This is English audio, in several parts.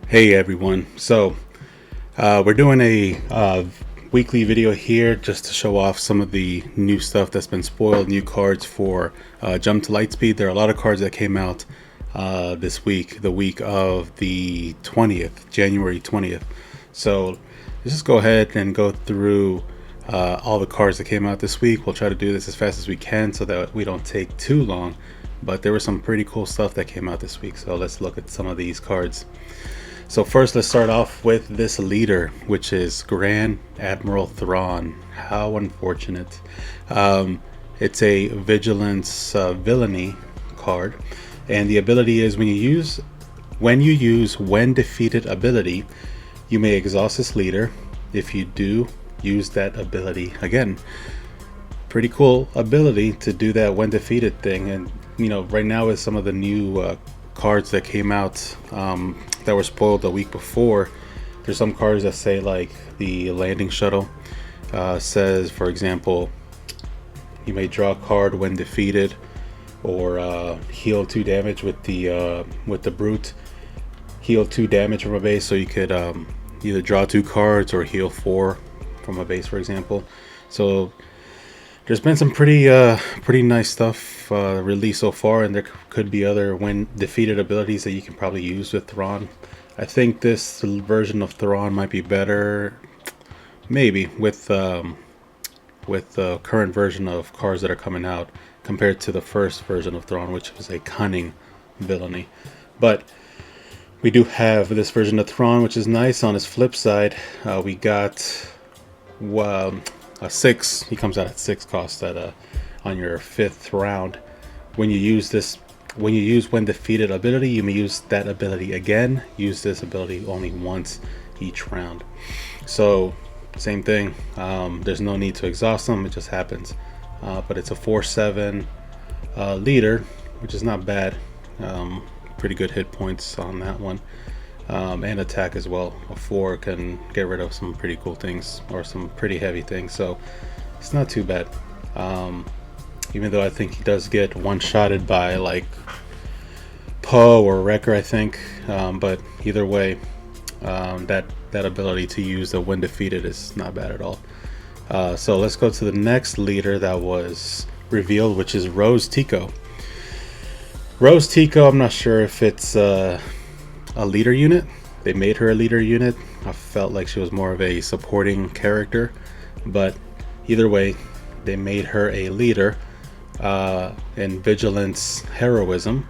Hey everyone, we're doing a weekly video here just to show off some of the new stuff that's been spoiled, new cards for Jump to Lightspeed. There are a lot of cards that came out this week, the week of the 20th, January 20th. So let's just go ahead and go through all the cards that came out this week. We'll try to do this as fast as we can so that we don't take too long, but there was some pretty cool stuff that came out this week. So let's look at some of these cards. So first, let's start off with this leader, which is Grand Admiral Thrawn. How unfortunate. It's a Vigilance Villainy card, and the ability is when you use when defeated ability, you may exhaust this leader. If you do, use that ability again. Pretty cool ability to do that when defeated thing, and right now with some of the new cards that came out that were spoiled the week before, there's some cards that say, like the landing shuttle says, for example, you may draw a card when defeated, or heal 2 damage with the brute, heal 2 damage from a base, so you could either draw 2 cards or heal 4 from a base, for example. So there's been some pretty nice stuff released so far, and there could be other when defeated abilities that you can probably use with Thrawn. I think this version of Thrawn might be better, maybe, with the current version of cards that are coming out compared to the first version of Thrawn, which was a cunning villainy. But we do have this version of Thrawn, which is nice. On his flip side, we got a 6. He comes out at 6 cost at on your 5th round. When you use when defeated ability, you may use that ability again. Use this ability only once each round. So same thing. There's no need to exhaust them. It just happens. But it's a 4/7 leader, which is not bad. Pretty good hit points on that one. And attack as well. A 4 can get rid of some pretty cool things, or some pretty heavy things, so it's not too bad. Even though I think he does get one-shotted by like Poe or Wrecker, I think. But either way, that ability to use the when defeated is not bad at all. So let's go to the next leader that was revealed, which is Rose Tico. Rose Tico, I'm not sure if it's a leader unit. They made her a leader unit. I felt like she was more of a supporting character, but either way, they made her a leader in vigilance heroism,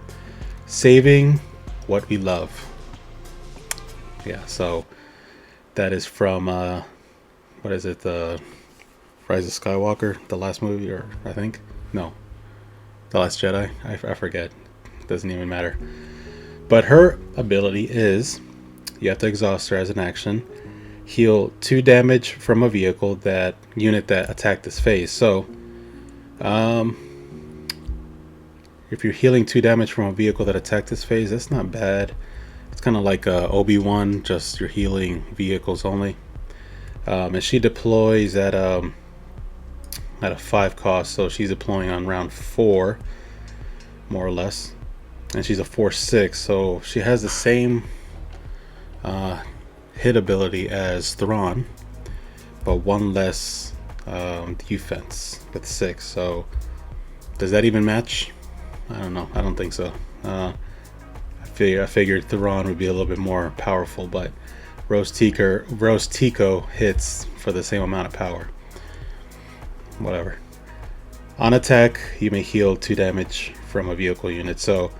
saving what we love. Yeah, so that is from what is it, the Rise of Skywalker, the last movie, or I think no, the Last Jedi. I forget. Doesn't even matter. But her ability is, you have to exhaust her as an action, heal 2 damage from a vehicle that unit that attacked this phase. So if you're healing 2 damage from a vehicle that attacked this phase, that's not bad. It's kind of like Obi-Wan, just you're healing vehicles only. And she deploys at a 5 cost, so she's deploying on round 4, more or less. And she's a 4/6, so she has the same hit ability as Thrawn, but 1 less defense with 6. So does that even match? I don't know. I don't think so. I figured Thrawn would be a little bit more powerful, but Rose Tico hits for the same amount of power. Whatever. On attack, you may heal 2 damage from a vehicle unit. So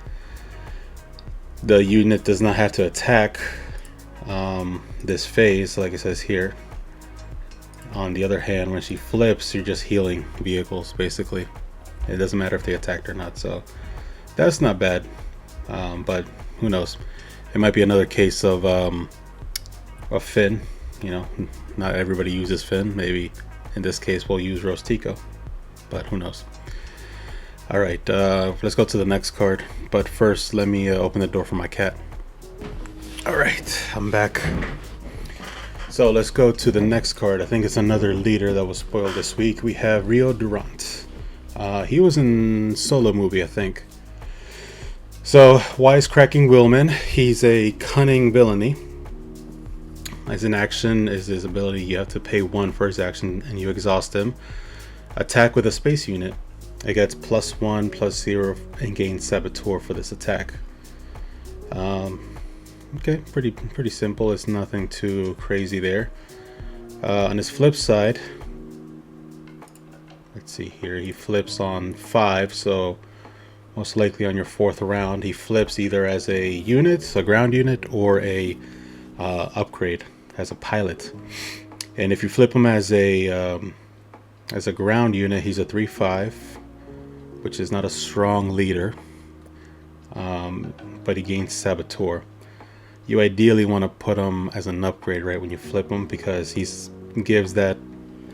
the unit does not have to attack this phase, like it says here. On the other hand, when she flips, you're just healing vehicles, basically. It doesn't matter if they attacked or not, so that's not bad. But who knows? It might be another case of Finn. Not everybody uses Finn. Maybe in this case we'll use Rose Tico, but who knows? All right, let's go to the next card. But first, let me open the door for my cat. All right, I'm back. So let's go to the next card. I think it's another leader that was spoiled this week. We have Rio Durant. He was in Solo movie, I think. So, wisecracking Willman. He's a cunning villainy. as in action is his ability. You have to pay 1 for his action and you exhaust him. Attack with a space unit. It gets +1, +0, and gains Saboteur for this attack. Okay, pretty simple. It's nothing too crazy there. On his flip side, let's see here, he flips on 5, so most likely on your 4th round he flips either as a unit, a ground unit, or a upgrade as a pilot. And if you flip him as a ground unit, he's a 3/5, which is not a strong leader, but he gains Saboteur. You ideally want to put him as an upgrade right when you flip him, because he gives that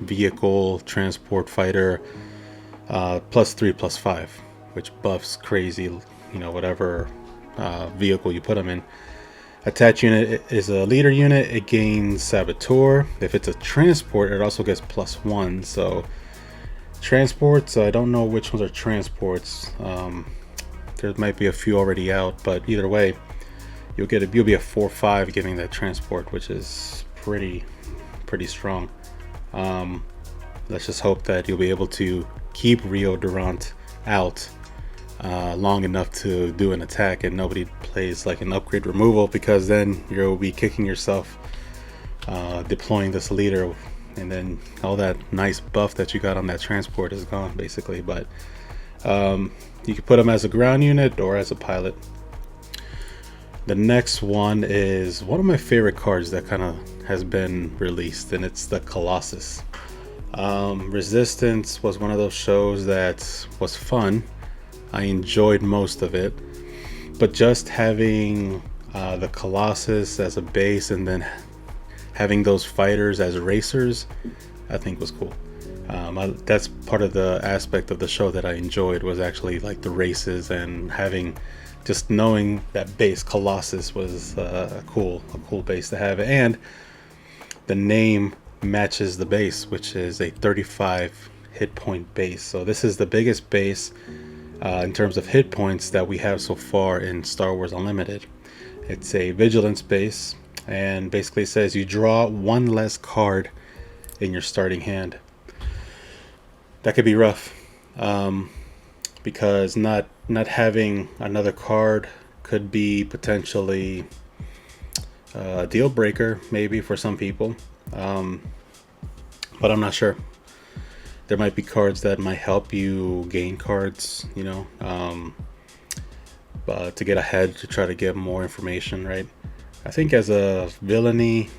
vehicle transport fighter +3, +5, which buffs crazy, you know, whatever vehicle you put him in. Attach unit is a leader unit. It gains Saboteur. If it's a transport, it also gets +1. So transports, I don't know which ones are transports. There might be a few already out, but either way, you'll be a 4/5 giving that transport, which is pretty strong. Let's just hope that you'll be able to keep Rio Durant out long enough to do an attack and nobody plays like an upgrade removal, because then you'll be kicking yourself deploying this leader, and then all that nice buff that you got on that transport is gone basically. But you can put him as a ground unit or as a pilot. The next one is one of my favorite cards that kind of has been released, and it's the Colossus. Resistance was one of those shows that was fun. I enjoyed most of it, but just having the Colossus as a base and then having those fighters as racers, I think was cool. That's part of the aspect of the show that I enjoyed, was actually like the races, and having just knowing that base Colossus was a cool base to have. And the name matches the base, which is a 35 hit point base. So this is the biggest base in terms of hit points that we have so far in Star Wars Unlimited. It's a vigilance base, and basically says you draw 1 less card in your starting hand. That could be rough, because not having another card could be potentially a deal breaker maybe for some people, but I'm not sure. There might be cards that might help you gain cards, you know, to get ahead, to try to get more information, right? I think as a vigilance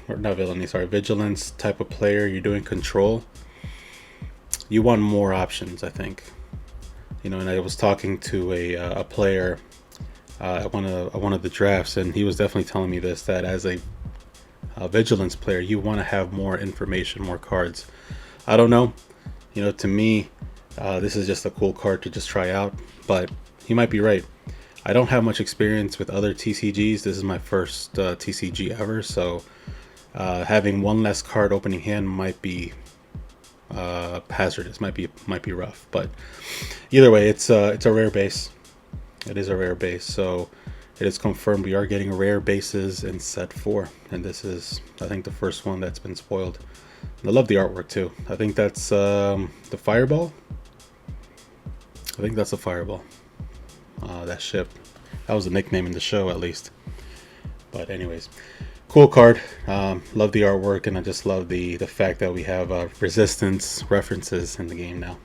type of player, you're doing control, you want more options, I think. You know, and I was talking to a player at one of the drafts, and he was definitely telling me this, that as a vigilance player, you want to have more information, more cards. I don't know, you know, to me, this is just a cool card to just try out, but he might be right. I don't have much experience with other TCGs. This is my first TCG ever, so having 1 less card opening hand might be hazardous, might be rough. But either way, it's a rare base. It is a rare base, so it is confirmed we are getting rare bases in set 4, and this is, I think, the first one that's been spoiled. And I love the artwork too. I think that's the Fireball. I think that's a Fireball. That ship. That was the nickname in the show, at least. But anyways, cool card. Love the artwork, and I just love the fact that we have resistance references in the game now.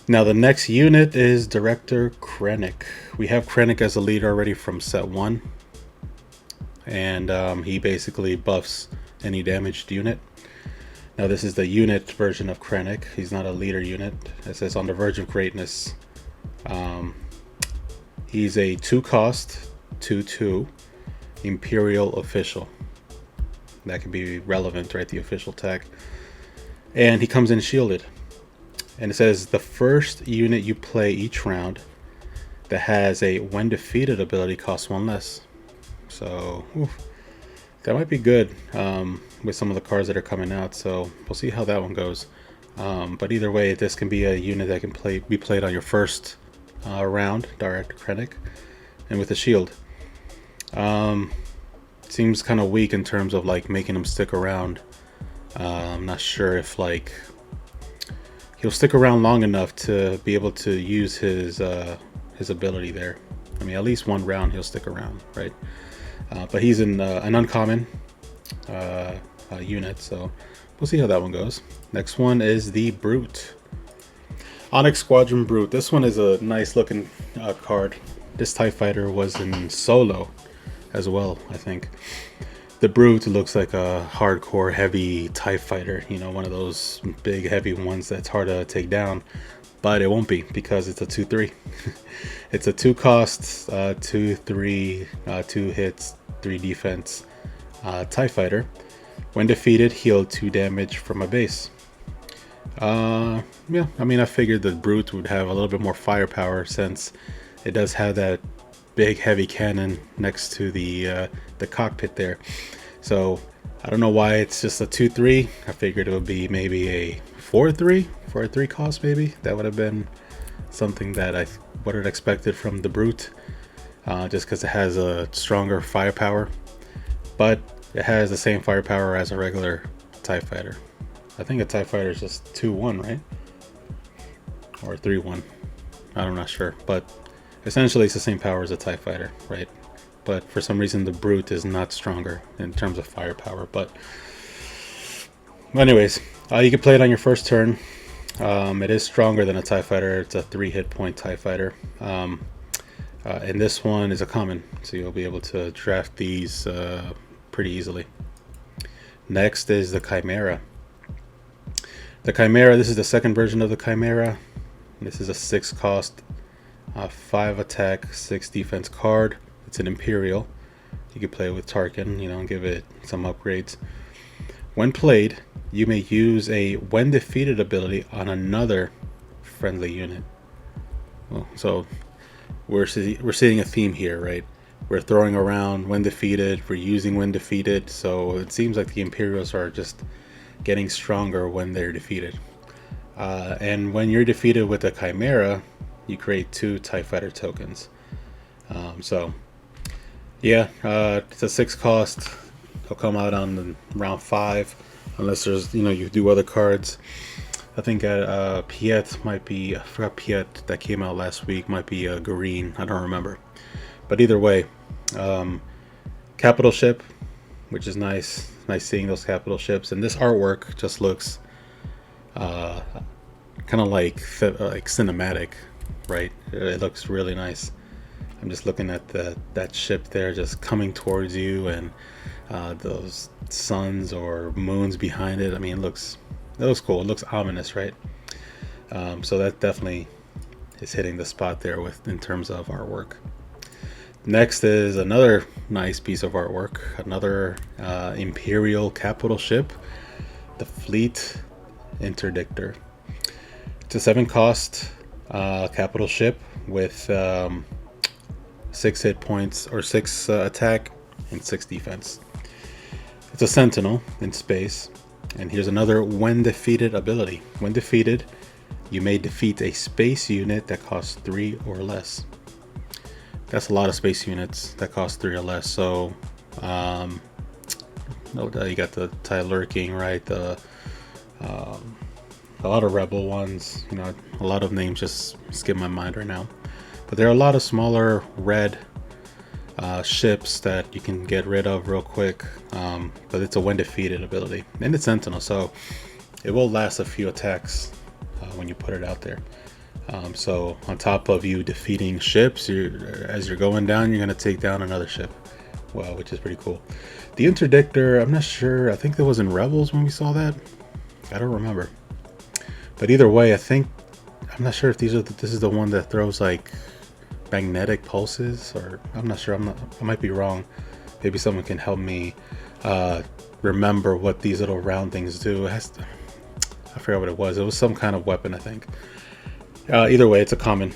Now the next unit is Director Krennic. We have Krennic as a leader already from set 1, and he basically buffs any damaged unit. Now this is the unit version of Krennic. He's not a leader unit. It says on the verge of greatness. He's a 2-cost 2/2 Imperial official. That could be relevant, right? The official tag. And he comes in shielded. And it says the first unit you play each round that has a when defeated ability costs 1 less. So that might be good with some of the cards that are coming out. So we'll see how that one goes. But either way, this can be a unit that can be played on your first round, Director Krennic, and with a shield. seems kind of weak in terms of like making him stick around. I'm not sure if like he'll stick around long enough to be able to use his ability there. I mean, at least one round he'll stick around, right? But he's in an uncommon unit, so we'll see how that one goes. Next one is the Brute. Onyx Squadron Brute. This one is a nice looking card. This TIE Fighter was in solo as well, I think. The Brute looks like a hardcore heavy TIE Fighter, you know, one of those big heavy ones that's hard to take down, but it won't be because it's a 2/3. It's a 2 cost, 2/3, 2 hits, 3 defense TIE Fighter. When defeated, heal 2 damage from a base. Yeah, I mean, I figured the Brute would have a little bit more firepower since it does have that big heavy cannon next to the cockpit there. So I don't know why it's just a 2/3. I figured it would be maybe a 4/3 for a 3 cost. Maybe that would have been something that I would have expected from the Brute, just because it has a stronger firepower, but it has the same firepower as a regular TIE Fighter. I think a TIE Fighter is just 2/1, right? Or 3/1. I'm not sure, but essentially it's the same power as a TIE Fighter, right? But for some reason the Brute is not stronger in terms of firepower. But anyways, you can play it on your first turn. It is stronger than a TIE Fighter. It's a 3 hit point TIE Fighter. And this one is a common, so you'll be able to draft these pretty easily. Next is the Chimera. The Chimera, this is the second version of the Chimera. This is a 6 cost, 5 attack, 6 defense card. It's an Imperial. You can play it with Tarkin, you know, and give it some upgrades. When played, you may use a when defeated ability on another friendly unit. Well, so we're seeing a theme here, right? We're throwing around when defeated, we're using when defeated, so it seems like the Imperials are just getting stronger when they're defeated. And when you're defeated with a Chimera, you create 2 TIE Fighter tokens. So yeah, it's a 6 cost. It'll come out on round 5, unless there's, you know, you do other cards. I think Piet might be, I forgot Piet that came out last week, might be green, I don't remember. But either way, capital ship, which is nice. Nice seeing those capital ships, and this artwork just looks kind of like cinematic, right? It looks really nice. I'm just looking at that ship there just coming towards you, and those suns or moons behind it. I mean, it looks cool. It looks ominous, right? So that definitely is hitting the spot there in terms of artwork. Next is another nice piece of artwork, another Imperial capital ship, the Fleet Interdictor. It's a 7 cost capital ship with 6 hit points, or 6 attack and 6 defense. It's a Sentinel in space, and here's another when defeated ability. When defeated, you may defeat a space unit that costs 3 or less. That's a lot of space units that cost 3 or less. So, you got the TIE Lurking, right? A lot of Rebel ones. You know, a lot of names just skip my mind right now. But there are a lot of smaller red ships that you can get rid of real quick. But it's a when defeated ability, and it's Sentinel, so it will last a few attacks when you put it out there. So on top of you defeating ships, as you're going down, you're going to take down another ship. Wow, which is pretty cool. The Interdictor, I'm not sure. I think that was in Rebels when we saw that. I don't remember. But either way, I'm not sure if this is the one that throws like magnetic pulses, or I'm not sure. I might be wrong. Maybe someone can help me remember what these little round things do. I forgot what it was. It was some kind of weapon, I think. Either way, it's a common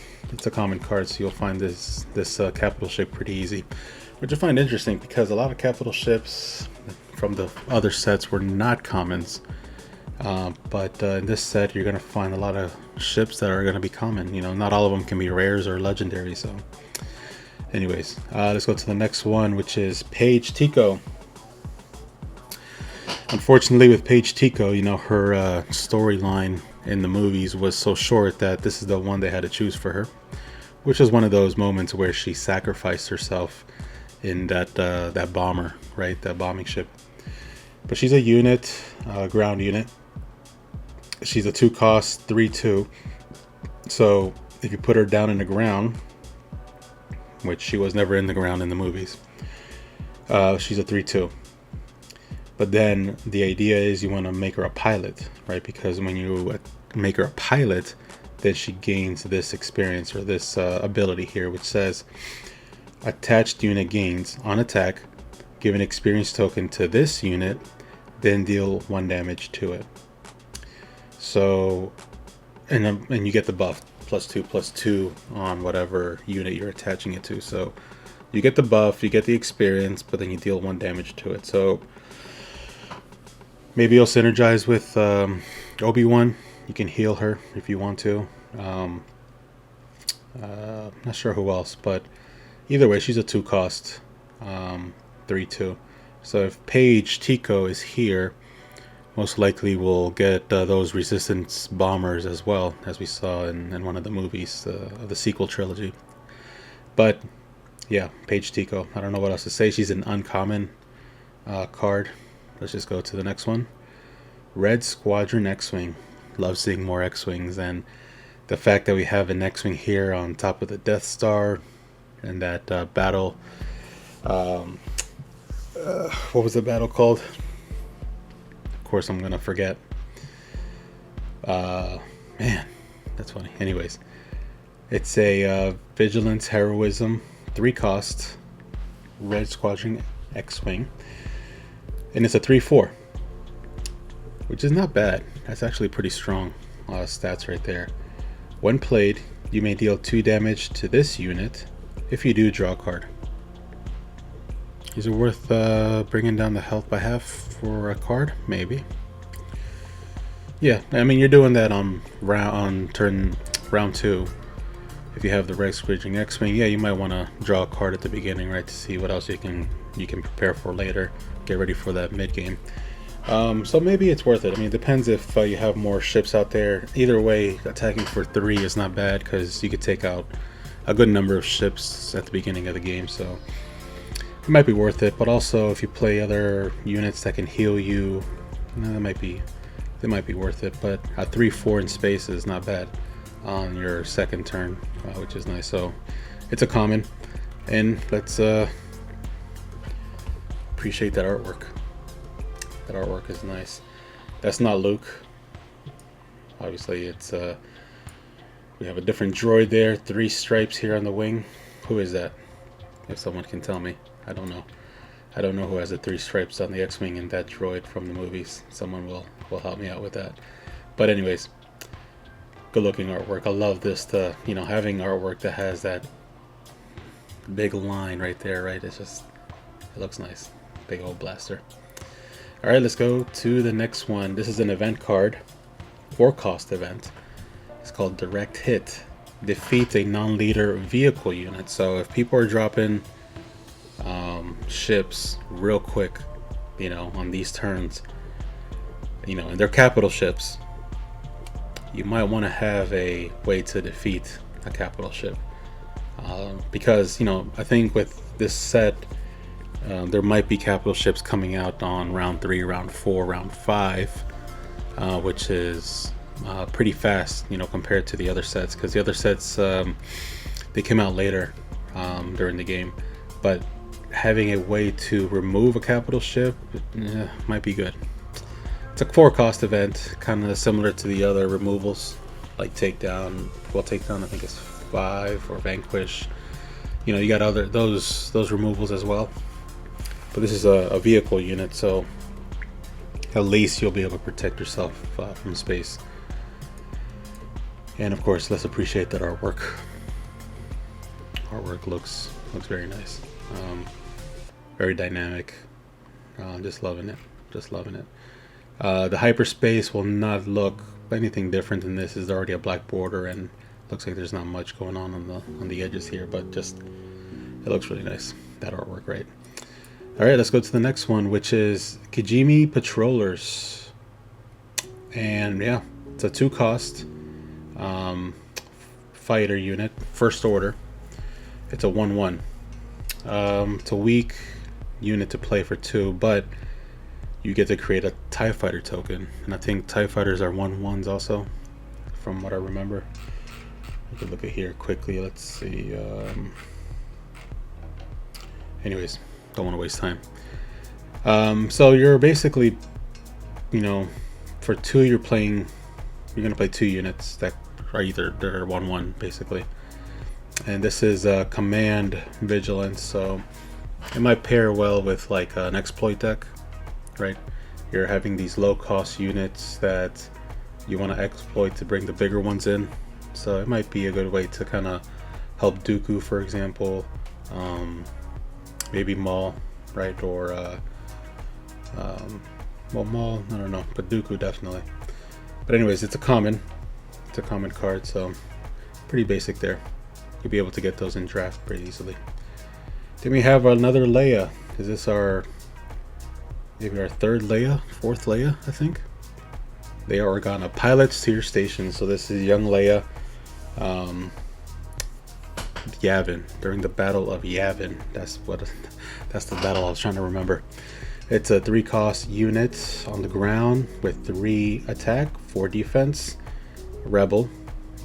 card, so you'll find this capital ship pretty easy, which I find interesting because a lot of capital ships from the other sets were not commons, but in this set you're going to find a lot of ships that are going to be common. You know, not all of them can be rares or legendary, so Anyways, let's go to the next one, which is Paige Tico. Unfortunately, with Paige Tico, you know, her storyline in the movies was so short that this is the one they had to choose for her, which is one of those moments where she sacrificed herself in that bomber, right? That bombing ship. But she's a unit, ground unit. She's a 2-cost 3/2. So if you put her down in the ground, which she was never in the ground in the movies, she's a 3/2. But then the idea is you want to make her a pilot, right? Because when you make her a pilot, then she gains this experience or this ability here, which says attached unit gains on attack, give an experience token to this unit, then deal 1 damage to it. So, and you get the buff +2/+2 on whatever unit you're attaching it to. So you get the buff, you get the experience, but then you deal 1 damage to it. So maybe you'll synergize with Obi-Wan. You can heal her if you want to. Not sure who else, but either way, she's a 2-cost 3/2. So if Paige Tico is here, most likely we'll get those resistance bombers as well, as we saw in one of the movies of the sequel trilogy. But yeah, Paige Tico. I don't know what else to say. She's an uncommon card. Let's just go to the next one. Red Squadron X-Wing. Love seeing more X-Wings, and the fact that we have an X-Wing here on top of the Death Star and that battle. What was the battle called? Of course, I'm gonna forget. Man, that's funny. Anyways, it's a Vigilance Heroism 3-cost Red Squadron X-Wing, and it's a 3/4, which is not bad. That's actually pretty strong stats right there. When played, you may deal 2 damage to this unit if you do draw a card. Is it worth bringing down the health by half for a card? Maybe. Yeah, I mean, you're doing that on round 2. If you have the Red Squadron X-Wing, yeah, you might want to draw a card at the beginning, right, to see what else you can prepare for later. Get ready for that mid game. So maybe it's worth it. I mean, it depends if you have more ships out there. Either way, attacking for 3 is not bad because you could take out a good number of ships at the beginning of the game. So it might be worth it. But also, if you play other units that can heal you, that might be worth it. But a 3/4 in space is not bad on your second turn, which is nice. So it's a common, and let's appreciate that artwork. That artwork is nice. That's not Luke. Obviously, it's we have a different droid there. 3 stripes here on the wing. Who is that? If someone can tell me, I don't know. I don't know who has the 3 stripes on the X-wing in that droid from the movies. Someone will help me out with that. But anyways, good looking artwork. I love this. Having artwork that has that big line right there. Right, it looks nice. Big old blaster. All right, let's go to the next one. This is an event card, 4-cost event. It's called Direct Hit. Defeat a non-leader vehicle unit. So if people are dropping ships real quick, on these turns, and they're capital ships, you might want to have a way to defeat a capital ship. Because, I think with this set, there might be capital ships coming out on round 3, round 4, round 5, which is pretty fast, compared to the other sets. Because the other sets, they came out later during the game. But having a way to remove a capital ship might be good. It's a 4-cost event, kind of similar to the other removals, like Takedown. Well, Takedown I think is 5, or Vanquish. You got those removals as well. But this is a vehicle unit, so at least you'll be able to protect yourself from space. And of course, let's appreciate that artwork. Artwork looks very nice. Very dynamic. Just loving it. The hyperspace will not look anything different than this. Is already a black border, and looks like there's not much going on the edges here, but just It looks really nice, that artwork, right? All right, let's go to the next one, which is Kijimi Patrollers. And yeah, it's a 2-cost fighter unit, first order. It's a 1/1. It's a weak unit to play for 2, but you get to create a TIE Fighter token. And I think TIE Fighters are 1/1s also, from what I remember. We could look at here quickly. Let's see. Anyways, don't want to waste time. So you're basically, you know, for 2 you're gonna play 2 units that are either 1/1 basically. And this is command vigilance, so it might pair well with like an exploit deck, right? You're having these low cost units that you want to exploit to bring the bigger ones in, so it might be a good way to kind of help Dooku, for example, maybe Maul, right? Or well, Maul, I don't know, but Dooku definitely. But anyways, it's a common card, so pretty basic there. You'll be able to get those in draft pretty easily. Then we have another Leia. Is this maybe our 3rd Leia, 4th Leia, I think? Leia Organa, pilots to your station. So this is young Leia, Yavin, during the Battle of Yavin. That's the battle I was trying to remember. It's a 3-cost unit on the ground with 3 attack, 4 defense, rebel.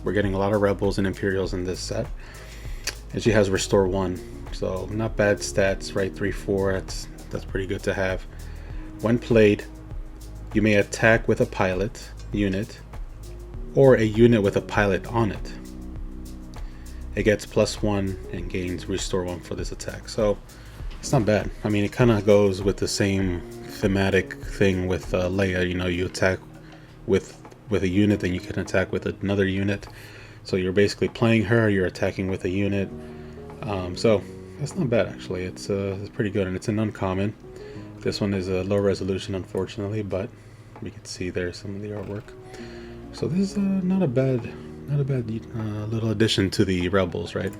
We're getting a lot of rebels and Imperials in this set. And she has restore 1, so not bad stats, right? 3/4. That's pretty good to have. When played, you may attack with a pilot unit or a unit with a pilot on it. It gets +1 and gains restore 1 for this attack, so it's not bad. I mean, it kind of goes with the same thematic thing with Leia. You know, you attack with a unit, then you can attack with another unit. So you're basically playing her, you're attacking with a unit. So that's not bad actually. It's pretty good, and it's an uncommon. This one is a low resolution, unfortunately, but we can see there's some of the artwork. So this is not a bad little addition to the Rebels, right?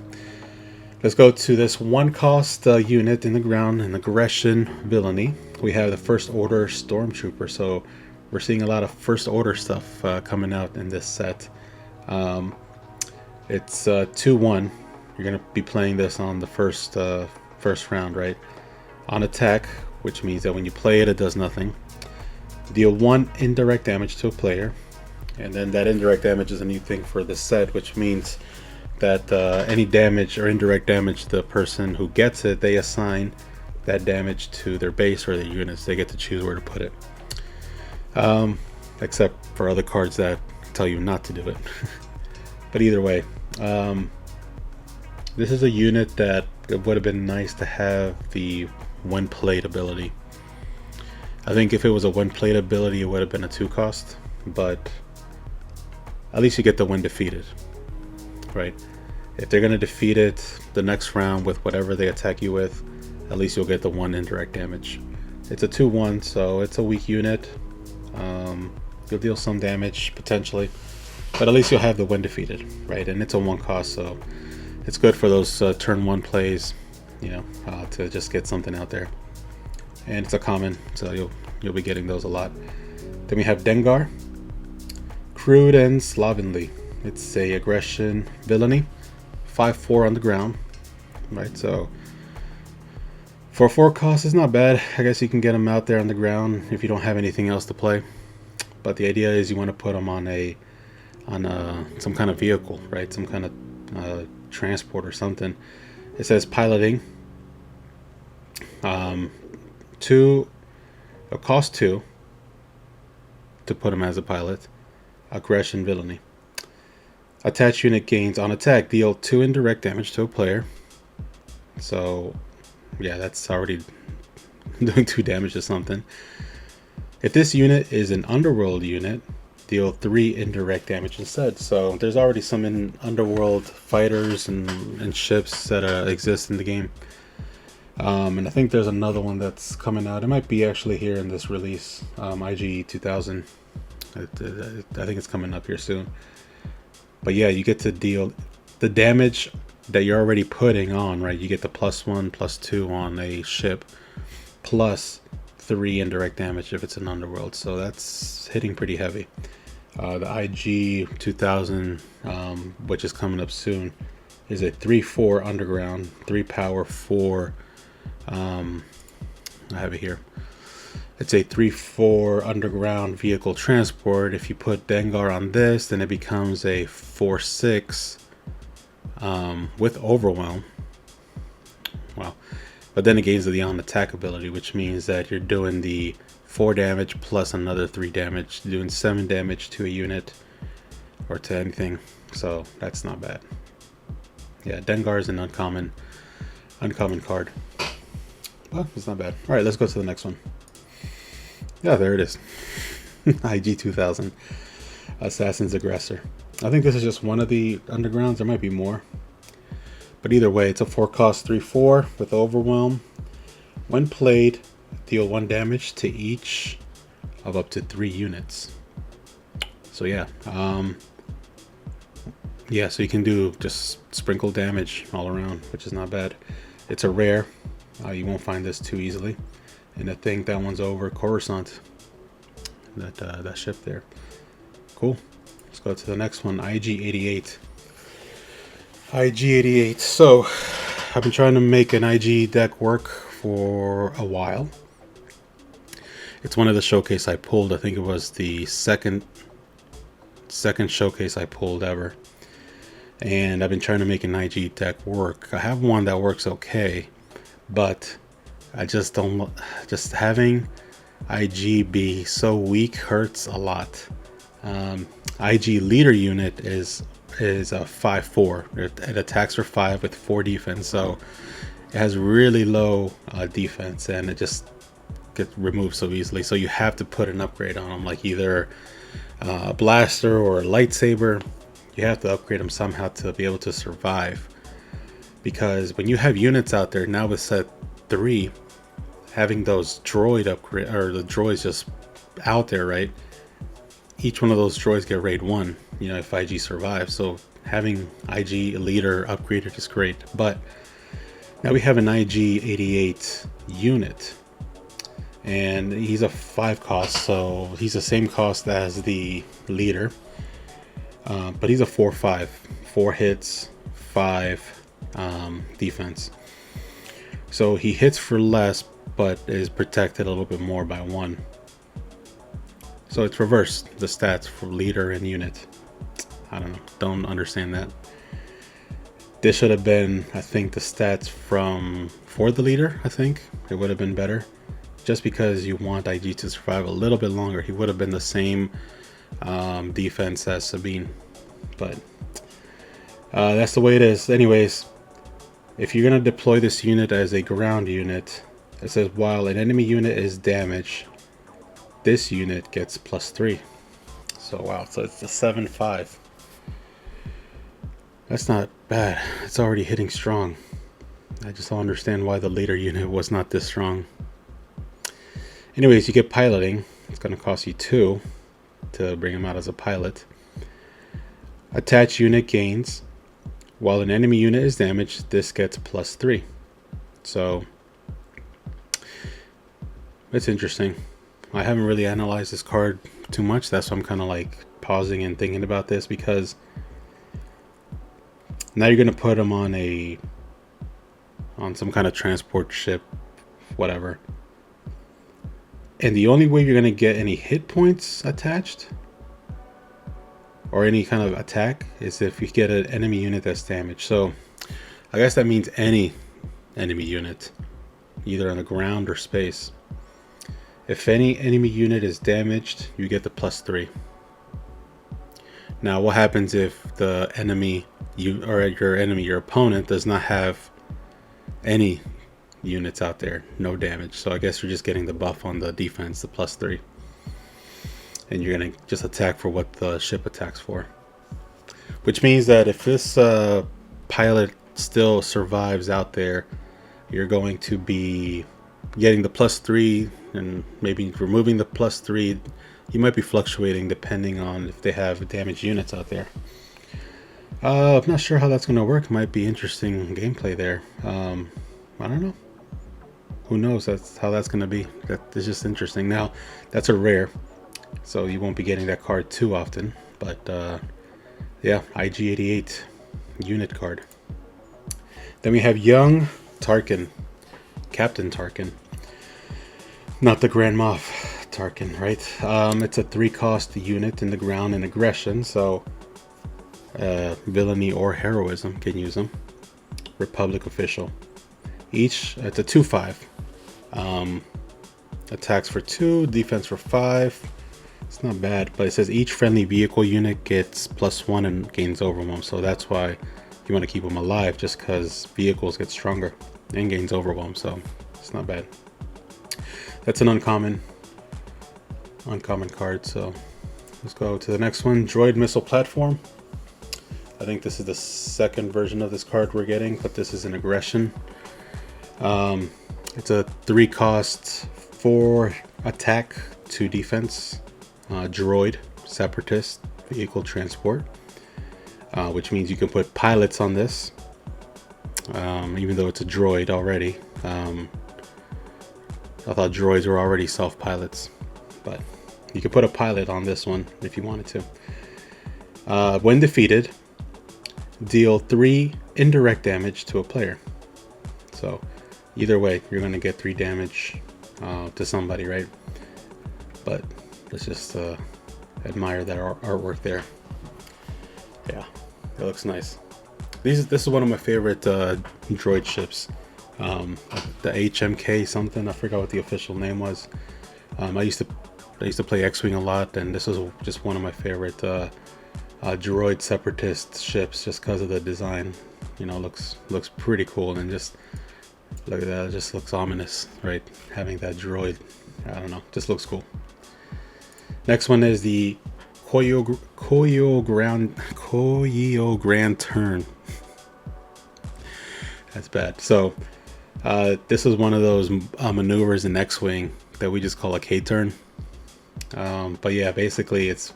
Let's go to this 1-cost unit in the ground, an aggression villainy. We have the First Order Stormtrooper, so we're seeing a lot of First Order stuff coming out in this set. It's 2/1. You're going to be playing this on the first round, right? On attack, which means that when you play it, it does nothing. Deal 1 indirect damage to a player, and then that indirect damage is a new thing for this set, which means that any damage or indirect damage, the person who gets it, they assign that damage to their base or their units. They get to choose where to put it, except for other cards that tell you not to do it. But either way, this is a unit that it would have been nice to have the when played ability. I think if it was a when played ability, it would have been a 2-cost, but at least you get the when defeated, right? If they're going to defeat it the next round with whatever they attack you with, at least you'll get the 1 indirect damage. It's a 2/1, so it's a weak unit. You'll deal some damage potentially, but at least you'll have the when defeated, right? And it's a 1-cost, so it's good for those turn 1 plays, you know, to just get something out there. And it's a common, so you'll be getting those a lot. Then we have Dengar, crude and slovenly. It's a aggression villainy, 5/4 on the ground, right? So for 4 costs, it's not bad. I guess you can get them out there on the ground if you don't have anything else to play. But the idea is you want to put them on some kind of vehicle, right? Some kind of transport or something. It says piloting. Cost 2 to put him as a pilot. Aggression villainy. Attached unit gains on attack, deal 2 indirect damage to a player. So yeah, that's already doing 2 damage to something. If this unit is an underworld unit, deal 3 indirect damage instead. So there's already some underworld fighters and ships that exist in the game. And I think there's another one that's coming out. It might be actually here in this release, IG 2000. I think it's coming up here soon. But yeah, you get to deal the damage that you're already putting on, right? You get the +1, +2 on a ship, plus 3 indirect damage if it's an underworld. So that's hitting pretty heavy. The IG 2000, which is coming up soon, is a 3/4 underground, 3 power, 4. I have it here. It's a 3/4 underground vehicle transport. If you put Dengar on this, then it becomes a 4/6 with overwhelm. Wow. But then it gains the on attack ability, which means that you're doing the 4 damage plus another 3 damage, doing 7 damage to a unit or to anything. So that's not bad. Yeah, Dengar is an uncommon card. Well, it's not bad. All right, let's go to the next one. Yeah, there it is. IG 2000, Assassin's Aggressor. I think this is just one of the undergrounds. There might be more. But either way, it's a 4-cost 3/4 with overwhelm. When played, deal 1 damage to each of up to 3 units. So yeah, so you can do just sprinkle damage all around, which is not bad. It's a rare. You won't find this too easily. And I think that one's over Coruscant. That ship there. Cool. Let's go to the next one. IG-88. IG-88. So I've been trying to make an IG deck work for a while. It's one of the showcase I pulled. I think it was the second showcase I pulled ever. And I've been trying to make an IG deck work. I have one that works okay, but I just don't. Just having IG be so weak hurts a lot. IG leader unit is a 5/4. It attacks for 5 with 4 defense, so it has really low defense, and it just gets removed so easily. So you have to put an upgrade on them, like either a blaster or a lightsaber. You have to upgrade them somehow to be able to survive, because when you have units out there now with set 3, having those droid upgrade, or the droids just out there, right? Each one of those droids get raid 1, if IG survives. So having IG leader upgraded is great. But now we have an IG-88 unit, and he's a 5 cost, so he's the same cost as the leader, but he's a 4/5, 4 hits, 5 defense. So he hits for less, but is protected a little bit more by 1. So it's reversed, the stats for leader and unit. I don't understand that. This should have been, I think, the stats for the leader. I think it would have been better, just because you want IG to survive a little bit longer. He would have been the same defense as Sabine, but that's the way it is. Anyways, if you're gonna deploy this unit as a ground unit, it says while an enemy unit is damaged, this unit gets +3. So wow, so it's a 7/5. That's not bad. It's already hitting strong. I just don't understand why the leader unit was not this strong. Anyways, you get piloting. It's going to cost you 2 to bring him out as a pilot. Attached unit gains. While an enemy unit is damaged, this gets +3. So it's interesting. I haven't really analyzed this card too much. That's why I'm kind of like pausing and thinking about this, because now you're going to put him on some kind of transport ship, whatever. And the only way you're going to get any hit points attached or any kind of attack is if you get an enemy unit that's damaged. So I guess that means any enemy unit, either on the ground or space. If any enemy unit is damaged, you get the +3. Now, what happens if the enemy, your opponent, does not have any units out there, no damage? So I guess you're just getting the buff on the defense, the +3, and you're gonna just attack for what the ship attacks for. Which means that if this pilot still survives out there, you're going to be getting the +3 and maybe removing the +3. You might be fluctuating depending on if they have damaged units out there. I'm not sure how that's going to work. Might be interesting gameplay there. I don't know. Who knows? That's how that's going to be. That's just interesting. Now, that's a rare, so you won't be getting that card too often. But yeah, IG88 unit card. Then we have Young Tarkin, Captain Tarkin, not the Grand Moff Tarkin, right? It's a 3-cost unit in the ground and aggression, so villainy or heroism can use them. Republic official. Each it's a 2/5. Attacks for 2, defense for 5. It's not bad, but it says each friendly vehicle unit gets +1 and gains overwhelm. So that's why you want to keep them alive, just because vehicles get stronger and gains overwhelm. So it's not bad. That's an uncommon card. So let's go to the next one. Droid missile platform. I think this is the second version of this card we're getting, but this is an aggression. It's a 3-cost, 4 attack, 2 defense. Droid, separatist, vehicle transport, which means you can put pilots on this, even though it's a droid already. I thought droids were already self-pilots, but you could put a pilot on this one if you wanted to. When defeated, deal 3 indirect damage to a player. So either way, you're going to get 3 damage to somebody, right? But let's just admire that artwork there. Yeah, it looks nice. This is one of my favorite droid ships. The HMK something. I forgot what the official name was. I used to play X-Wing a lot, and this was just one of my favorite droid separatist ships, just because of the design. You know, looks pretty cool, and just look at that. It just looks ominous, right? Having that droid, I don't know, just looks cool. Next one is the Koyo Grand Turn. That's bad. So this is one of those maneuvers in X-Wing that we just call a K-turn. But yeah, basically it's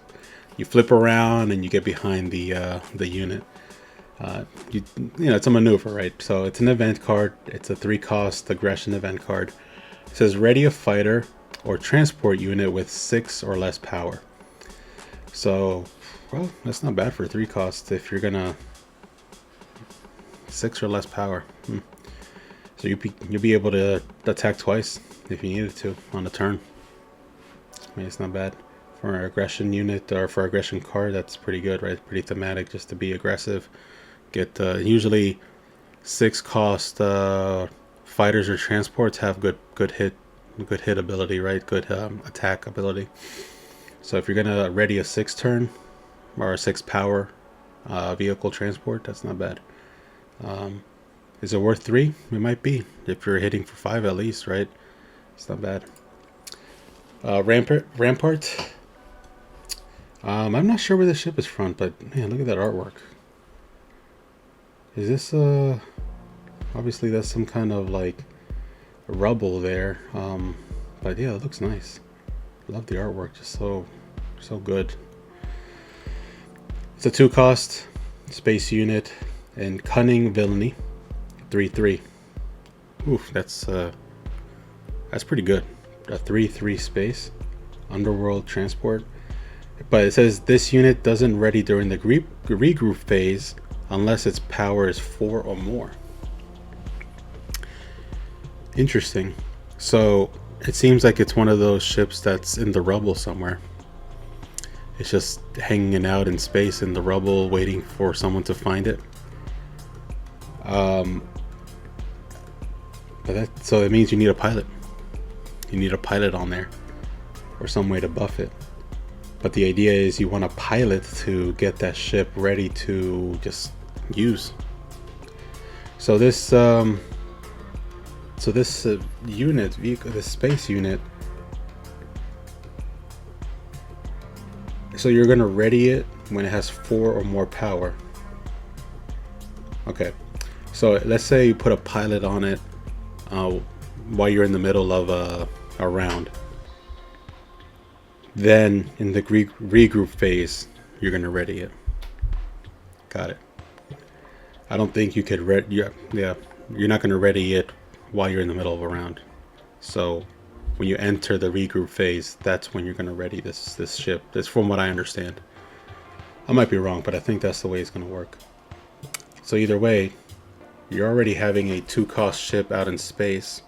you flip around and you get behind the unit. You know, it's a maneuver, right? So it's an event card. It's a 3-cost aggression event card. It says ready a fighter or transport unit with 6 or less power. So, well, that's not bad for 3 costs if you're gonna 6 or less power. So you'll be able to attack twice if you needed to on a turn. I mean, it's not bad for an aggression unit or for aggression card. That's pretty good, right? Pretty thematic, just to be aggressive. Get usually 6-cost fighters or transports have good hit ability, right? Good attack ability. So if you're gonna ready a 6 turn or a 6 power vehicle transport, that's not bad. Is it worth 3? It might be if you're hitting for 5 at least, right? It's not bad. Rampart. I'm not sure where the ship is from, but man, look at that artwork. Is this obviously that's some kind of like rubble there, but yeah, it looks nice. Love the artwork, just so good. It's a 2-cost space unit and cunning villainy, 3/3. Oof, that's pretty good. A 3/3 space underworld transport, but it says this unit doesn't ready during the regroup phase unless its power is 4 or more. Interesting. So it seems like it's one of those ships that's in the rubble somewhere. It's just hanging out in space in the rubble, waiting for someone to find it. So it means you need a pilot. You need a pilot on there, or some way to buff it. But the idea is you want a pilot to get that ship ready to just use. So this unit, vehicle, this space unit, so you're gonna ready it when it has 4 or more power. Okay, so let's say you put a pilot on it while you're in the middle of a round. Then in the regroup phase, you're gonna ready it. Got it. I don't think you could yeah, you're not going to ready it while you're in the middle of a round. So when you enter the regroup phase, that's when you're going to ready this ship. That's from what I understand. I might be wrong, but I think that's the way it's going to work. So either way, you're already having a 2-cost ship out in space,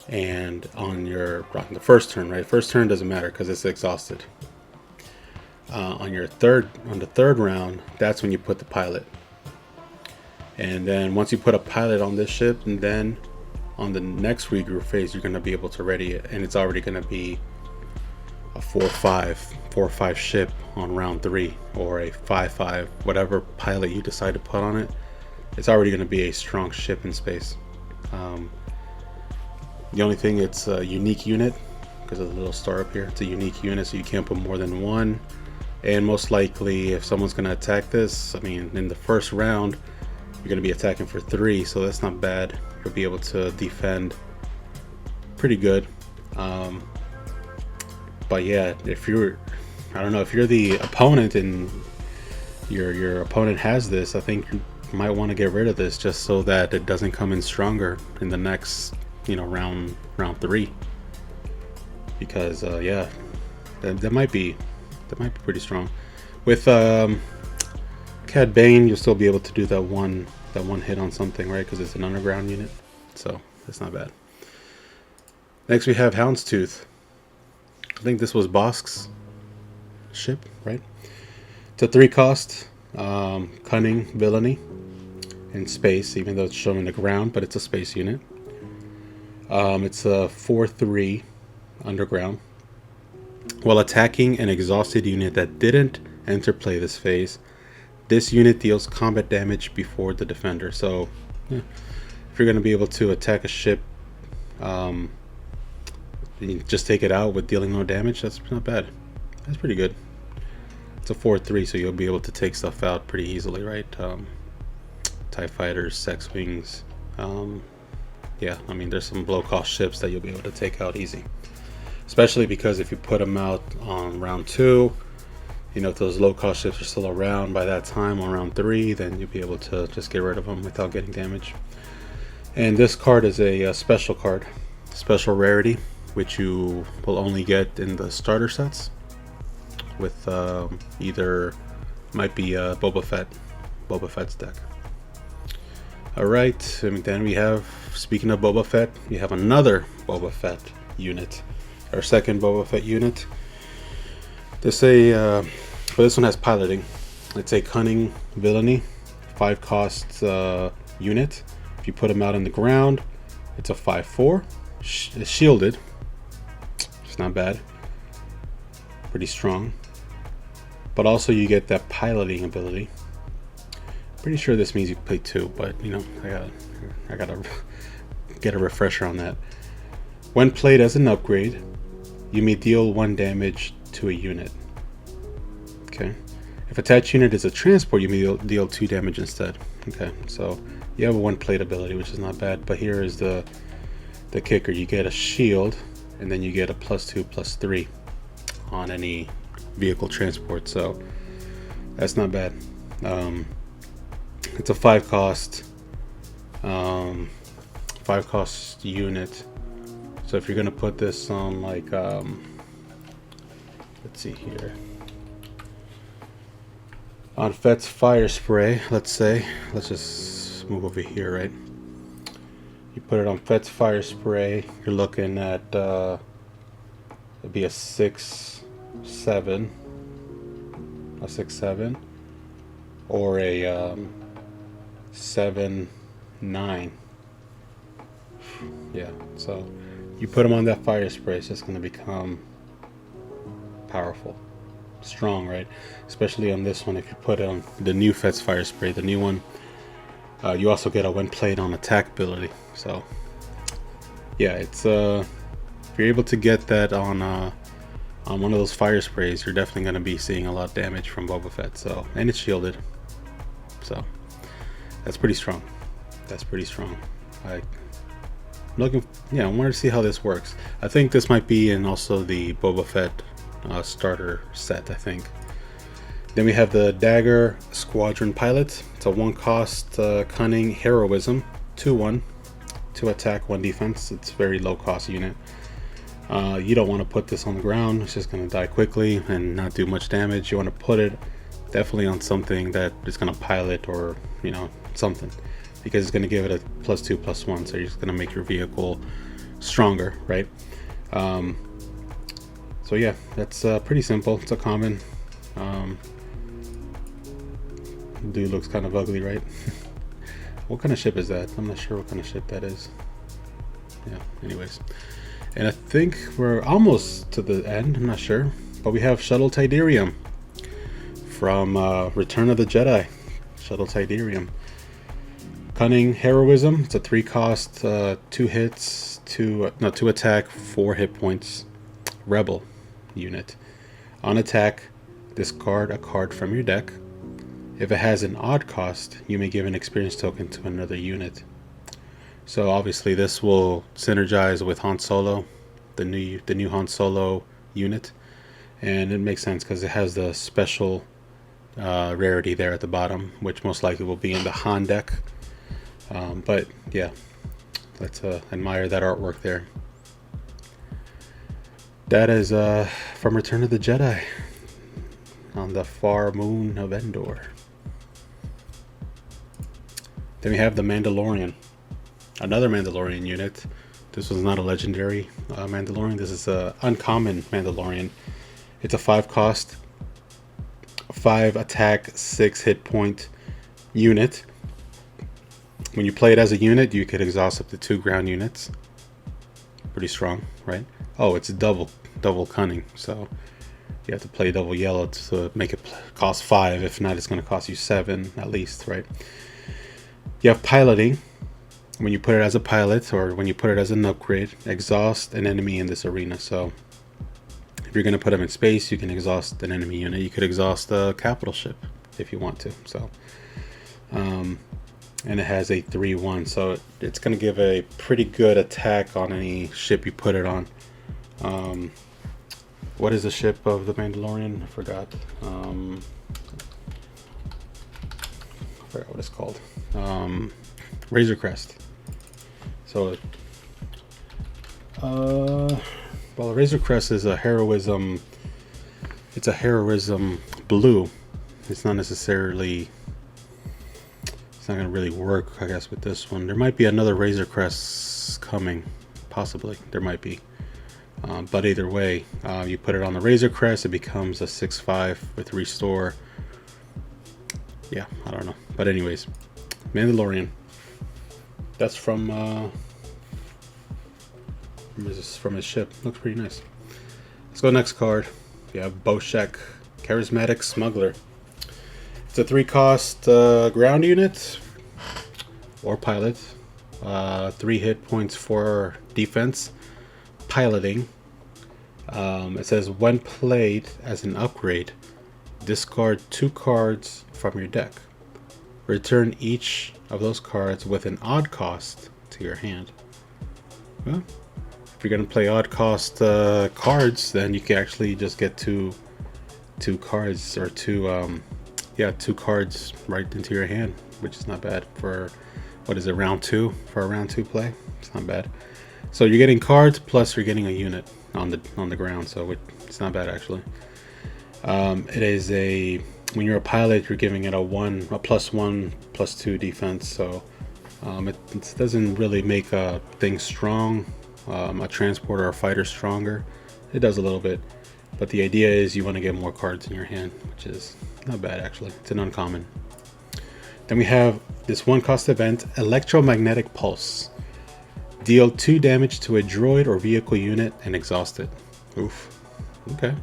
and on the first turn, right? First turn doesn't matter because it's exhausted. On the third round, that's when you put the pilot. And then once you put a pilot on this ship, and then on the next regroup phase, you're going to be able to ready it, and it's already going to be a 4-5 ship on round 3, or a 5-5, whatever pilot you decide to put on it. It's already going to be a strong ship in space. The only thing, it's a unique unit because of the little star up here. It's a unique unit, so you can't put more than one. And most likely, if someone's going to attack this, I mean, in the first round, you're going to be attacking for 3, so that's not bad. You'll be able to defend pretty good. But yeah, I don't know, if you're the opponent and your opponent has this, I think you might want to get rid of this just so that it doesn't come in stronger in the next, round 3. Because yeah, that might be pretty strong. With Cad Bane, you'll still be able to do that one hit on something, right? Because it's an underground unit, so that's not bad. Next we have Houndstooth. I think this was Bosk's ship, right? It's a 3-cost, cunning, villainy, in space, even though it's shown in the ground, but it's a space unit. It's a 4-3 underground. While attacking an exhausted unit that didn't enter play this phase, this unit deals combat damage before the defender. So yeah, if you're going to be able to attack a ship, you just take it out with dealing no damage, that's not bad. That's pretty good. It's a 4-3, so you'll be able to take stuff out pretty easily, right? TIE fighters, sex wings. Yeah, I mean, there's some low-cost ships that you'll be able to take out easy. Especially because if you put them out on round 2, if those low-cost ships are still around by that time on round 3, then you'll be able to just get rid of them without getting damage. And this card is a special card, special rarity, which you will only get in the starter sets with either, might be Boba Fett's deck. Alright, and then we have, speaking of Boba Fett, we have another Boba Fett unit, our second Boba Fett unit. This one has piloting. It's a cunning villainy, 5-cost unit. If you put him out in the ground, it's a 5-4. It's shielded. It's not bad. Pretty strong. But also you get that piloting ability. Pretty sure this means you play 2, but I gotta get a refresher on that. When played as an upgrade, you may deal 1 damage to a unit. Okay. If attached unit is a transport, you may deal 2 damage instead. Okay, so you have a 1 plate ability, which is not bad. But here is the kicker: you get a shield, and then you get a +2/+3 on any vehicle transport. So that's not bad. It's a 5-cost, 5-cost unit. So if you're gonna put this on, like, let's see here, on Fett's fire spray, let's just move over here, right? You put it on Fett's fire spray, you're looking at it'd be a 6/7, or a 7/9. Yeah, so you put them on that fire spray, it's just going to become powerful, strong, right? Especially on this one. If you put it on the new Fett's fire spray, the new one, you also get a when played on attack ability. So yeah, it's if you're able to get that on one of those fire sprays, you're definitely going to be seeing a lot of damage from Boba Fett. So, and it's shielded, so that's pretty strong. I wanted to see how this works. I think this might be in also the Boba Fett starter set, I think. Then we have the Dagger Squadron Pilot. It's a 1 cost Cunning Heroism, 2/1, 2 attack, 1 defense. It's a very low cost unit. You don't want to put this on the ground. It's just going to die quickly and not do much damage. You want to put it definitely on something that is going to pilot, or something, because it's going to give it a +2 +1. So you're just going to make your vehicle stronger, right? So yeah, that's pretty simple. It's a common. Dude looks kind of ugly, right? What kind of ship is that? I'm not sure what kind of ship that is. Yeah, anyways. And I think we're almost to the end. I'm not sure. But we have Shuttle Tidarium from Return of the Jedi. Shuttle Tidarium. Cunning Heroism. It's a 3 cost, 2 hits, 2 attack, 4 hit points. Rebel unit. On attack, discard a card from your deck. If it has an odd cost, you may give an experience token to another unit. So obviously this will synergize with Han Solo, the new Han Solo unit, and it makes sense because it has the special rarity there at the bottom, which most likely will be in the Han deck. But yeah, let's admire that artwork there. That is from Return of the Jedi on the far moon of Endor. Then we have the Mandalorian, another Mandalorian unit. This was not a legendary Mandalorian. This is an uncommon Mandalorian. It's a 5 cost, 5 attack, 6 hit point unit. When you play it as a unit, you could exhaust up to 2 ground units. Pretty strong, right? Oh, it's double cunning, so you have to play double yellow to make it cost 5. If not, it's going to cost you 7 at least, right? You have piloting. When you put it as a pilot, or when you put it as an upgrade, exhaust an enemy in this arena. So if you're going to put them in space, you can exhaust an enemy unit. You could exhaust a capital ship if you want to. So and it has a 3/1, so it's going to give a pretty good attack on any ship you put it on. What is the ship of the Mandalorian? I forgot. I forgot what it's called. Razor Crest. So well, Razor Crest is a heroism. It's a heroism blue. It's not necessarily. It's not going to really work, I guess, with this one. There might be another Razor Crest coming, possibly. There might be. But either way, you put it on the Razor Crest, it becomes a 6/5 with restore. Yeah, I don't know. But anyways, Mandalorian. That's from his ship. Looks pretty nice. Let's go next card. We have Boshek, Charismatic Smuggler. It's a 3 cost ground unit or pilot. 3 hit points for defense. Piloting. It says when played as an upgrade, discard 2 cards from your deck. Return each of those cards with an odd cost to your hand. Well, if you're gonna play odd cost cards, then you can actually just get two cards, or 2 cards right into your hand, which is not bad for, what is it, round 2? For a round 2 play, it's not bad. So you're getting cards plus you're getting a unit on the ground, so it's not bad actually. It is a, when you're a pilot, you're giving it a +1 +2 defense, so it doesn't really make things strong. A transporter or a fighter stronger. It does a little bit, but the idea is you want to get more cards in your hand, which is not bad actually. It's an uncommon. Then we have this 1 cost event, Electromagnetic Pulse. Deal 2 damage to a droid or vehicle unit and exhaust it. Oof. Okay.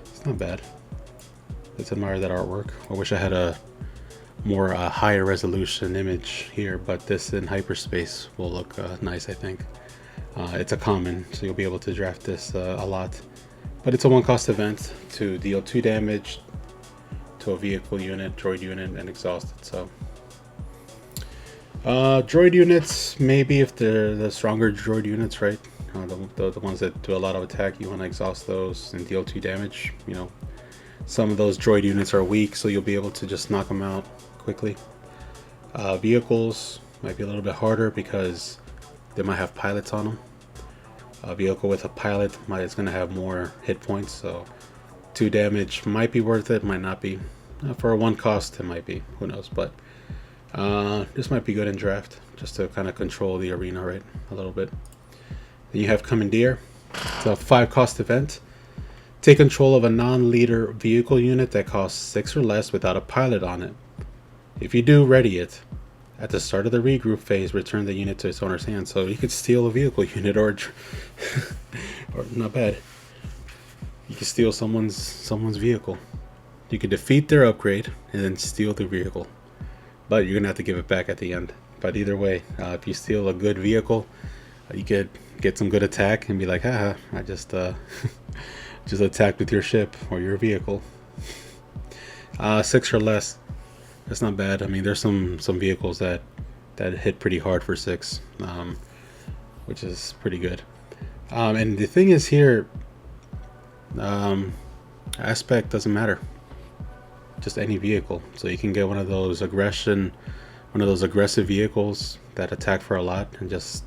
It's not bad. Let's admire that artwork. I wish I had a more higher resolution image here, but this in hyperspace will look nice, I think. It's a common, so you'll be able to draft this a lot. But it's a 1 cost event to deal 2 damage to a vehicle unit, droid unit, and exhaust it. So droid units, maybe if they're the stronger droid units, right? The ones that do a lot of attack, you want to exhaust those and deal 2 damage. some of those droid units are weak, so you'll be able to just knock them out quickly. Vehicles might be a little bit harder because they might have pilots on them. A vehicle with a pilot is going to have more hit points, so 2 damage might be worth it, might not be. For a 1 cost, it might be. Who knows? But this might be good in draft, just to kind of control the arena, right, a little bit. Then you have Commandeer. It's a 5 cost event. Take control of a non-leader vehicle unit that costs 6 or less without a pilot on it. If you do, ready it. At the start of the regroup phase, return the unit to its owner's hand. So you could steal a vehicle unit, or not bad. You could steal someone's vehicle. You could defeat their upgrade and then steal the vehicle, but you're gonna have to give it back at the end. But either way, if you steal a good vehicle, you could get some good attack and be like, haha, I just just attacked with your ship or your vehicle. 6 or less. That's not bad. I mean, there's some vehicles that hit pretty hard for 6, which is pretty good. And the thing is here, aspect doesn't matter. Just any vehicle. So you can get one of those aggressive vehicles that attack for a lot and just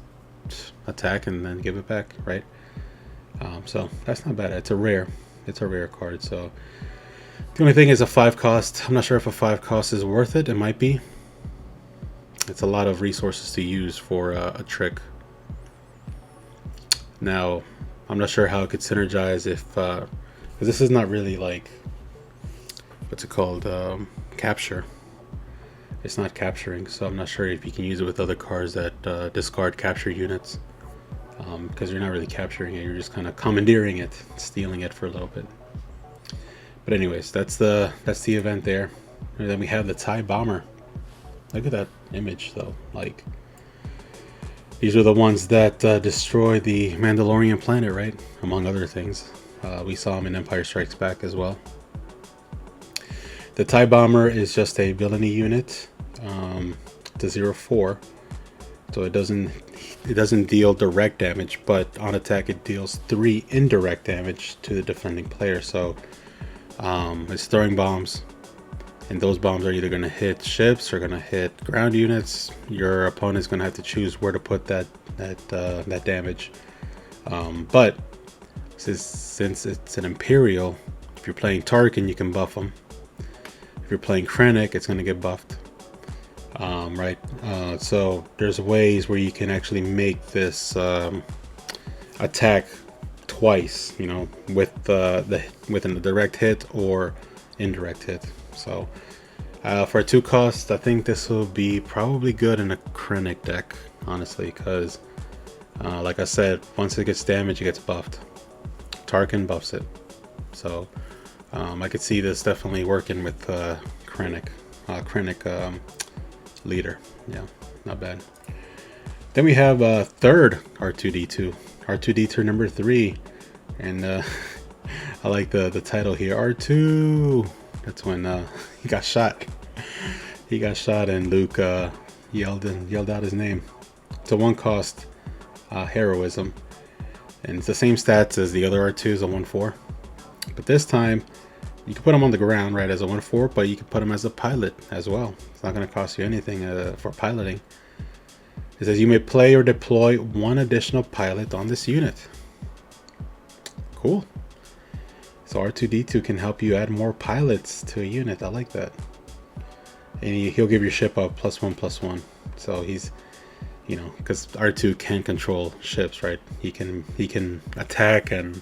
attack and then give it back, right? So that's not bad. It's a rare card. So the only thing is a 5 cost. I'm not sure if a 5 cost is worth it. It might be. It's a lot of resources to use for a trick. Now, I'm not sure how it could synergize if, because this is not really like, what's it called, capture. It's not capturing, so I'm not sure if you can use it with other cards that discard capture units, because you're not really capturing it. You're just kind of commandeering it, stealing it for a little bit. But anyways, that's the event there. And then we have the TIE Bomber. Look at that image though. Like, these are the ones that destroy the Mandalorian planet, right? Among other things. We saw them in Empire Strikes Back as well. The TIE Bomber is just a villainy unit. It's a 0/4, so it doesn't deal direct damage, but on attack it deals 3 indirect damage to the defending player. So it's throwing bombs, and those bombs are either going to hit ships or going to hit ground units. Your opponent's going to have to choose where to put that damage. But since it's an Imperial, if you're playing Tarkin, you can buff them. If you're playing Krennic, it's going to get buffed. Right? So there's ways where you can actually make this attack twice, you know, with a direct hit or indirect hit. So for a 2 cost, I think this will be probably good in a Krennic deck, honestly, because like I said, once it gets damaged, it gets buffed. Tarkin buffs it. So I could see this definitely working with Krennic leader. Yeah, not bad. Then we have third R2D2. R2D2 number 3. And I like the title here, R2. That's when he got shot. He got shot and Luke yelled out his name. It's a 1 cost heroism. And it's the same stats as the other R2s, a 1/4. But this time, you can put him on the ground, right, as a 1/4, but you can put him as a pilot as well. It's not going to cost you anything for piloting. It says you may play or deploy 1 additional pilot on this unit. Cool. So R2D2 can help you add more pilots to a unit. I like that. And he'll give your ship a +1/+1. So he's, you know, because R2 can control ships, right? He can attack and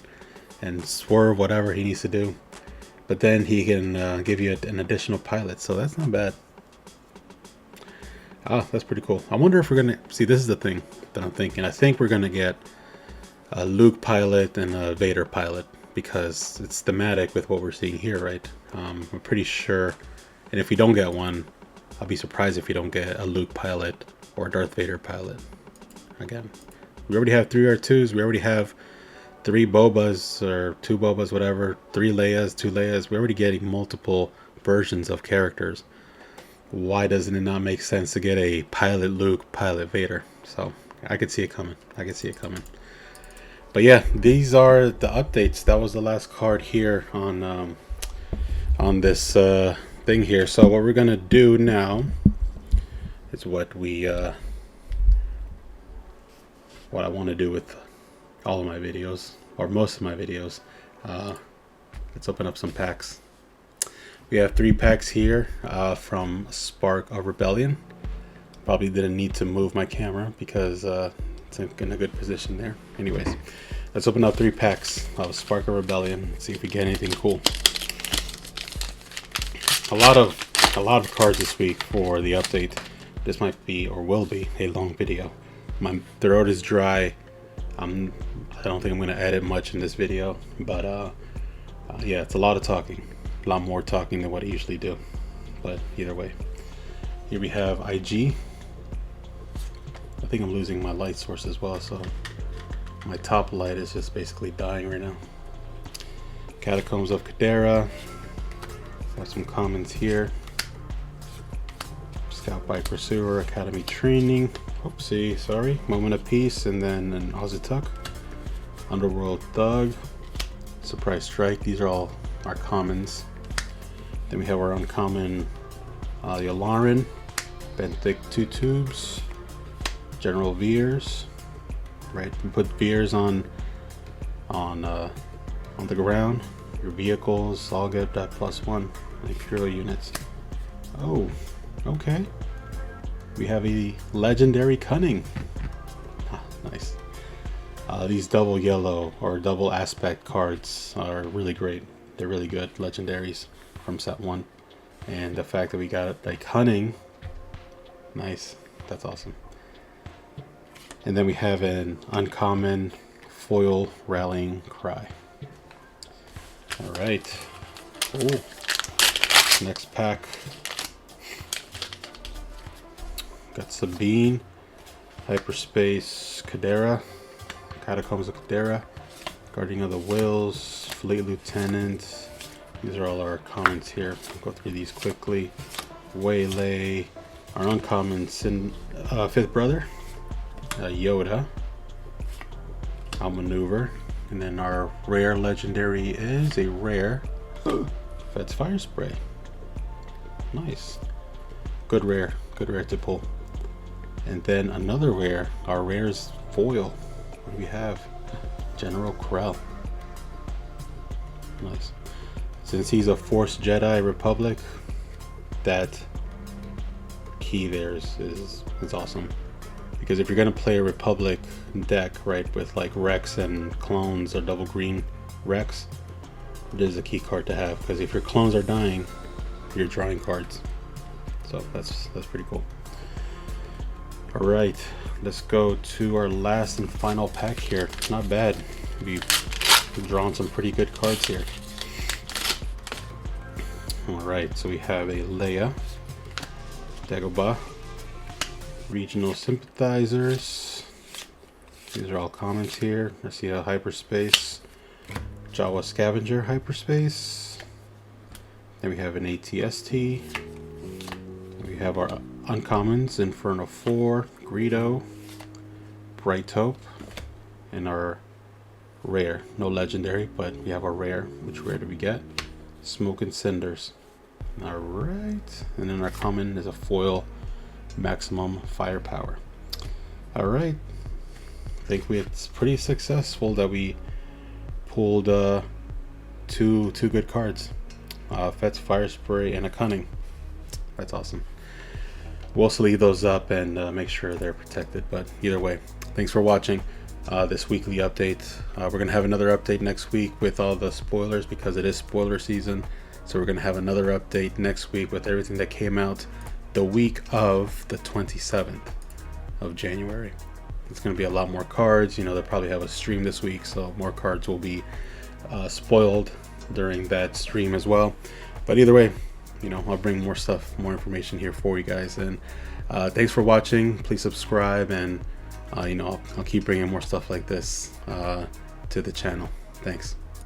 swerve whatever he needs to do. But then he can give you an additional pilot. So that's not bad. Oh, that's pretty cool. I wonder if we're going to... See, this is the thing that I'm thinking. I think we're going to get a Luke pilot and a Vader pilot, because it's thematic with what we're seeing here, right? I'm pretty sure. And if we don't get one, I'll be surprised if we don't get a Luke pilot or a Darth Vader pilot. Again, we already have 3 R2s. We already have 3 Bobas, or 2 Bobas, whatever. 3 Leias, 2 Leias. We're already getting multiple versions of characters. Why doesn't it not make sense to get a pilot Luke, pilot Vader? So I could see it coming. I could see it coming. But yeah, these are the updates. That was the last card here on on this thing here. So what we're gonna do now is what I want to do with all of my videos, or most of my videos. Let's open up some packs. We have 3 packs here from Spark of Rebellion. Probably didn't need to move my camera because it's in a good position there. Anyways, let's open up 3 packs of Spark of Rebellion. See if we get anything cool. A lot of cards this week for the update. This might be, or will be, a long video. My throat is dry. I don't think I'm going to edit much in this video, but yeah, it's a lot of talking. A lot more talking than what I usually do. But either way, here we have IG. I think I'm losing my light source as well, so my top light is just basically dying right now. Catacombs of Cadera. Got some comments here. Scout by Pursuer, Academy Training. Oopsie, sorry. Moment of Peace, and then an Ozutuk. Underworld Thug. Surprise Strike. These are all our commons. Then we have our uncommon Yolarin. Benthic 2 Tubes. General Veers. Right, we put Veers on the ground. Your vehicles all get that +1 Imperial units. Oh, okay. We have a legendary Cunning. Ah, nice. These double yellow or double aspect cards are really great. They're really good legendaries from set 1. And the fact that we got like Cunning, nice. That's awesome. And then we have an uncommon foil Rallying Cry. All right. Ooh. Next pack. Got Sabine, Hyperspace Cadera, Catacombs of Cadera, Guardian of the Wills, Fleet Lieutenant. These are all our commons here. I'll go through these quickly. Waylay, our uncommon Fifth Brother, Yoda, Outmaneuver, and then our rare legendary is a rare Fed's Fire Spray. Nice. Good rare to pull. And then another rare, our rare's foil. What do we have? General Krell. Nice. Since he's a Force Jedi Republic, that key there is awesome. Because if you're gonna play a Republic deck, right, with like Rex and clones or double green Rex, this is a key card to have. Because if your clones are dying, you're drawing cards. So that's pretty cool. All right, let's go to our last and final pack here. Not bad. We've drawn some pretty good cards here. All right, so we have a Leia, Dagobah, Regional Sympathizers. These are all commons here. I see a Hyperspace, Jawa Scavenger Hyperspace. Then we have an ATST. We have our uncommons, Inferno 4, Greedo, Bright Hope, and our rare. No legendary, but we have our rare. Which rare do we get? Smoke and Cinders. Alright, and then our common is a foil Maximum Firepower. Alright, I think it's pretty successful that we pulled two good cards. Fet's Fire Spray and a Cunning. That's awesome. We'll also leave those up and make sure they're protected, but either way, thanks for watching this weekly update. We're going to have another update next week with all the spoilers because it is spoiler season. So we're going to have another update next week with everything that came out the week of the 27th of January. It's going to be a lot more cards. You know, they'll probably have a stream this week, so more cards will be spoiled during that stream as well. But either way, you know, I'll bring more stuff, more information here for you guys. And thanks for watching. Please subscribe, and you know, I'll keep bringing more stuff like this to the channel. Thanks.